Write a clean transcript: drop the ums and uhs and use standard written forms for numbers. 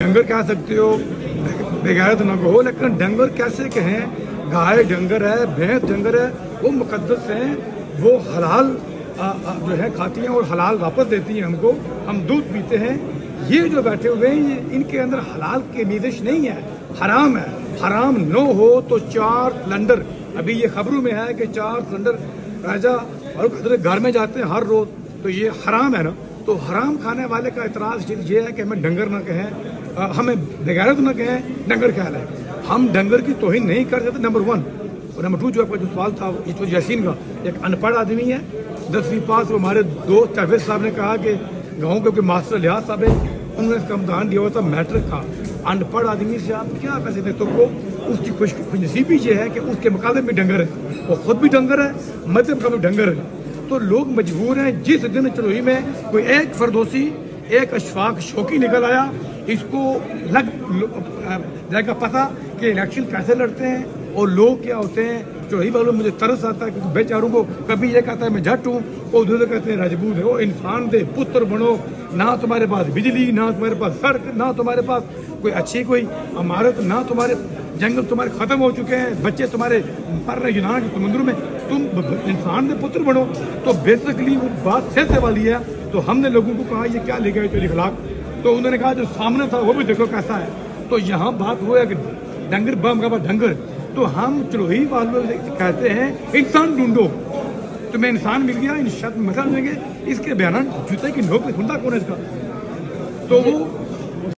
डंगर कह सकते हो, बेगैरत ना कहो, लेकिन डंगर कैसे कहें? गाय डंगर है, भैंस डंगर है, वो मुकद्दस हैं, वो हलाल जो है खाती हैं और हलाल वापस देती हैं हमको, हम दूध पीते हैं। ये जो बैठे हुए हैं, ये इनके अंदर हलाल की नीदिश नहीं है, हराम है। हराम न हो तो 4 सिलेंडर, अभी ये खबरों में है कि 4 सिलेंडर राजा और घर में जाते हैं हर रोज, तो ये हराम है ना। तो हराम खाने वाले का इतराज ये है कि हमें डंगर ना कहें, हमें बेगैरत ना कहें, डंगर ख्याल है। हम डंगर की तौहीन नहीं कर सकते, नंबर 1। और नंबर 2 जो आपका जो सवाल था ईश्वर यासीन का, एक अनपढ़ आदमी है, 10वीं पास। हमारे दोस्त जावेद साहब ने कहा कि गाँव के मास्टर लिहाज साहब है, उन्होंने इसका इम्तहान दिया हुआ था, मैट्रिक था। अनपढ़ आदमी से आप क्या पैसे देते हो? उसकी खुशनसीबी ये है कि उसके मुकाबले में डंगर है, वो खुद भी डंगर है, मध्य मुकाबले डंगर है। तो लोग मजबूर हैं। जिस दिन चलोही में कोई एक फरदोसी, एक अशफाक शौकी निकल आया, इसको लग जाएगा पता कि इलेक्शन कैसे लड़ते हैं और लोग क्या होते हैं। चलोही वालों मुझे तरस आता है, क्योंकि बेचारों को कभी ये कहता है मैं जट हूँ, और दूसरे कहते हैं राजपूत है। वो इंसान दे पुत्र बनो, ना तुम्हारे पास बिजली, ना तुम्हारे पास सड़क, ना तुम्हारे पास कोई अच्छी कोई इमारत, ना तुम्हारे जंगल तुम्हारे खत्म हो चुके हैं, बच्चे तुम्हारे पर रहे यूनान के समुद्रों में, तुम इंसान के पुत्र बनो। तो बेसिकली वो बात सिलसिले वाली है। तो हमने लोगों को कहा ये क्या ले गए तो इखलाक, तो उन्होंने कहा जो सामने था वो भी देखो कैसा है। तो यहाँ बात हुआ कि डंगर बम का डंगर, तो हम चलोही वालों कहते हैं इंसान ढूंढो, तुम्हें इंसान मिल गया, इन शब्द मसल देंगे। इसके बयान जूते की नोक में खुंदा कौन है इसका? तो वो